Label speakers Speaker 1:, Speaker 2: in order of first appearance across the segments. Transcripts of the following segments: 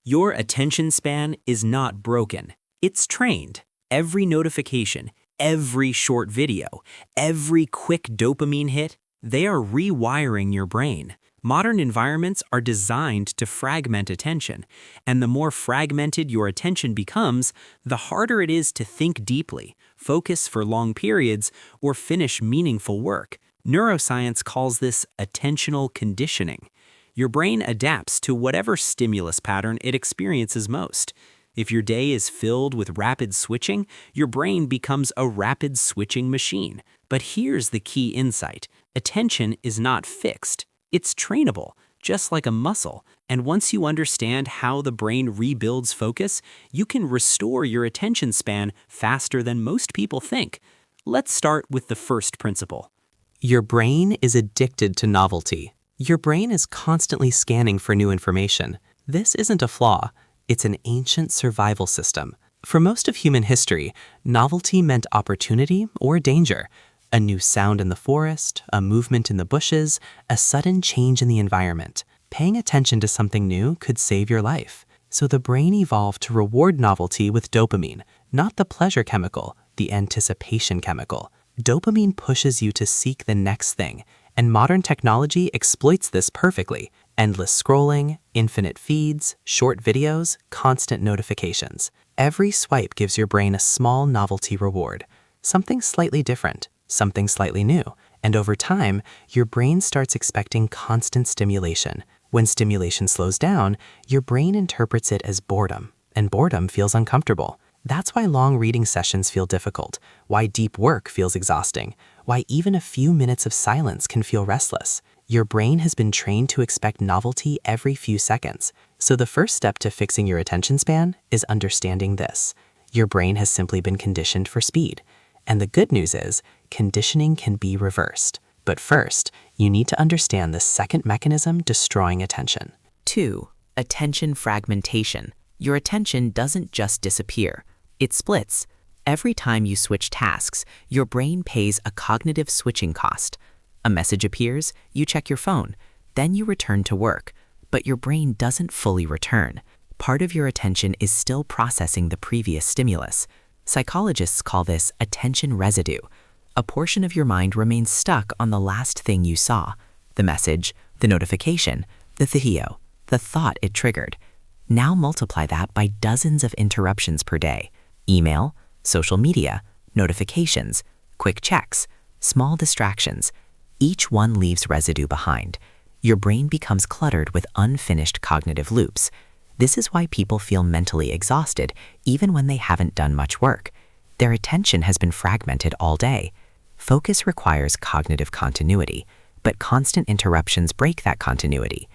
Speaker 1: Your attention span is not broken. It's trained. Every notification, every short video, every quick dopamine hit, they are rewiring your brain. Modern environments are designed to fragment attention, and the more fragmented your attention becomes, the harder it is to think deeply, focus for long periods, or finish meaningful work. Neuroscience calls this attentional conditioning. Your brain adapts to whatever stimulus pattern it experiences most. If your day is filled with rapid switching, your brain becomes a rapid switching machine. But here's the key insight. Attention is not fixed. It's trainable, just like a muscle. And once you understand how the brain rebuilds focus, you can restore your attention span faster than most people think. Let's start with the first principle.
Speaker 2: Your brain is addicted to novelty. Your brain is constantly scanning for new information. This isn't a flaw. It's an ancient survival system. For most of human history, novelty meant opportunity or danger. A new sound in the forest, a movement in the bushes, a sudden change in the environment. Paying attention to something new could save your life. So the brain evolved to reward novelty with dopamine, not the pleasure chemical, the anticipation chemical. Dopamine pushes you to seek the next thing, and modern technology exploits this perfectly. Endless scrolling, infinite feeds, short videos, constant notifications. Every swipe gives your brain a small novelty reward. Something slightly different, something slightly new. And over time, your brain starts expecting constant stimulation. When stimulation slows down, your brain interprets it as boredom, and boredom feels uncomfortable. That's why long reading sessions feel difficult, why deep work feels exhausting, why even a few minutes of silence can feel restless. Your brain has been trained to expect novelty every few seconds. So the first step to fixing your attention span is understanding this. Your brain has simply been conditioned for speed. And the good news is, conditioning can be reversed. But first, you need to understand the second mechanism destroying attention.
Speaker 3: 2. Attention fragmentation. Your attention doesn't just disappear. It splits. Every time you switch tasks, your brain pays a cognitive switching cost. A message appears, you check your phone, then you return to work, but your brain doesn't fully return. Part of your attention is still processing the previous stimulus. Psychologists call this attention residue. A portion of your mind remains stuck on the last thing you saw, the message, the notification, the video, the thought it triggered. Now multiply that by dozens of interruptions per day. Email, social media, notifications, quick checks, small distractions. Each one leaves residue behind. Your brain becomes cluttered with unfinished cognitive loops. This is why people feel mentally exhausted even when they haven't done much work. Their attention has been fragmented all day. Focus requires cognitive continuity, but constant interruptions break that continuity.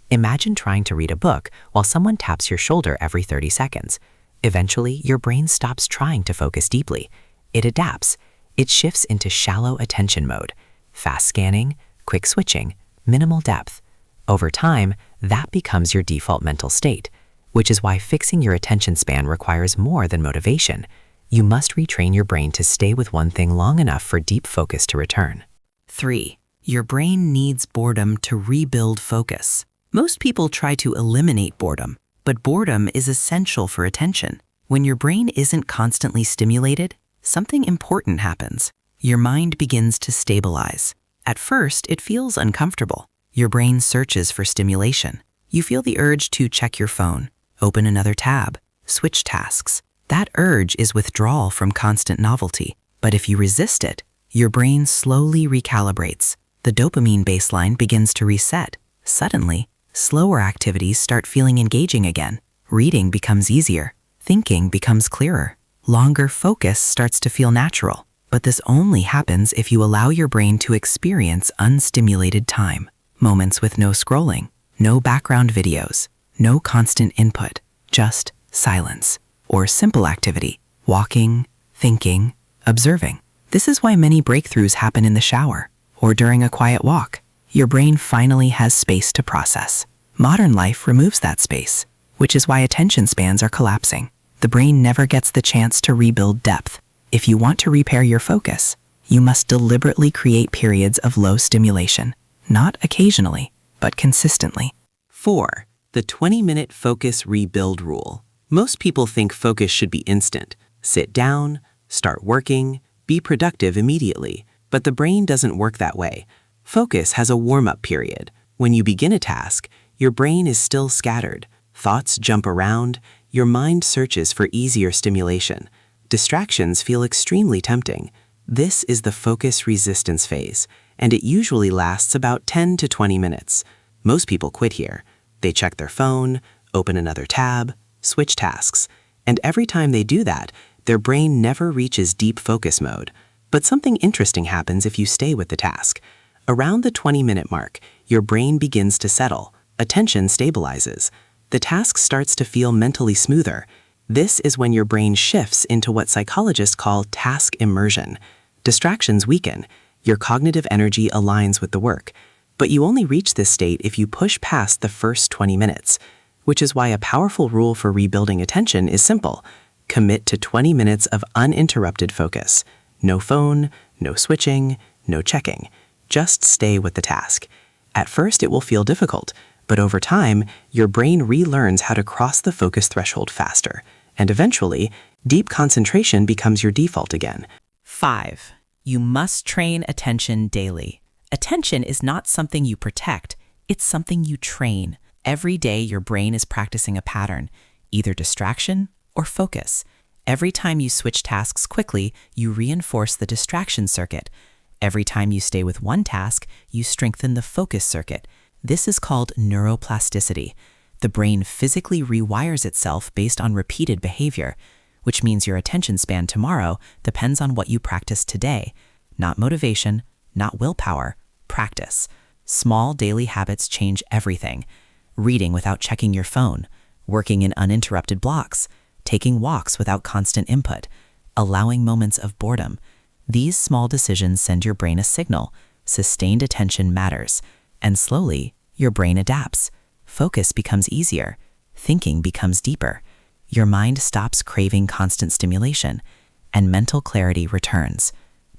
Speaker 3: Imagine trying to read a book while someone taps your shoulder every 30 seconds. Eventually, your brain stops trying to focus deeply. It adapts. It shifts into shallow attention mode. Fast scanning, quick switching, minimal depth. Over time, that becomes your default mental state, which is why fixing your attention span requires more than motivation. You must retrain your brain to stay with one thing long enough for deep focus to return. 3. Your brain needs boredom to rebuild focus. Most people try to eliminate boredom, but boredom is essential for attention. When your brain isn't constantly stimulated, something important happens. Your mind begins to stabilize. At first, it feels uncomfortable. Your brain searches for stimulation. You feel the urge to check your phone, open another tab, switch tasks. That urge is withdrawal from constant novelty. But if you resist it, your brain slowly recalibrates. The dopamine baseline begins to reset. Suddenly, slower activities start feeling engaging again. Reading becomes easier. Thinking becomes clearer. Longer focus starts to feel natural. But this only happens if you allow your brain to experience unstimulated time. Moments with no scrolling, no background videos, no constant input, just silence. Or simple activity, walking, thinking, observing. This is why many breakthroughs happen in the shower or during a quiet walk. Your brain finally has space to process. Modern life removes that space, which is why attention spans are collapsing. The brain never gets the chance to rebuild depth. If you want to repair your focus, you must deliberately create periods of low stimulation, not occasionally, but consistently.
Speaker 1: 4.
Speaker 2: The 20-minute focus rebuild rule. Most people think focus should be instant. Sit down, start working, be productive immediately. But the brain doesn't work that way. Focus has a warm-up period. When you begin a task, your brain is still scattered. Thoughts jump around, your mind searches for easier stimulation. Distractions feel extremely tempting. This is the focus resistance phase, and it usually lasts about 10 to 20 minutes. Most people quit here. They check their phone, open another tab, switch tasks, and every time they do that, their brain never reaches deep focus mode. But something interesting happens if you stay with the task. Around the 20-minute mark, your brain begins to settle. Attention stabilizes. The task starts to feel mentally smoother. This is when your brain shifts into what psychologists call task immersion. Distractions weaken. Your cognitive energy aligns with the work. But you only reach this state if you push past the first 20 minutes, which is why a powerful rule for rebuilding attention is simple. Commit to 20 minutes of uninterrupted focus. No phone, no switching, no checking. Just stay with the task. At first, it will feel difficult, but over time, your brain relearns how to cross the focus threshold faster, and eventually, deep concentration becomes your default again.
Speaker 3: 5. You must train attention daily. Attention is not something you protect, it's something you train. Every day your brain is practicing a pattern, either distraction or focus. Every time you switch tasks quickly, you reinforce the distraction circuit. Every time you stay with one task, you strengthen the focus circuit. This is called neuroplasticity. The brain physically rewires itself based on repeated behavior, which means your attention span tomorrow depends on what you practice today. Not motivation, not willpower, practice. Small daily habits change everything. Reading without checking your phone, working in uninterrupted blocks, taking walks without constant input, allowing moments of boredom. These small decisions send your brain a signal. Sustained attention matters. And slowly, your brain adapts. Focus becomes easier. Thinking becomes deeper. Your mind stops craving constant stimulation, and mental clarity returns.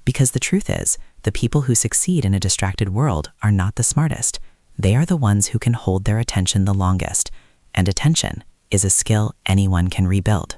Speaker 3: Because the truth is, the people who succeed in a distracted world are not the smartest. They are the ones who can hold their attention the longest. And attention is a skill anyone can rebuild.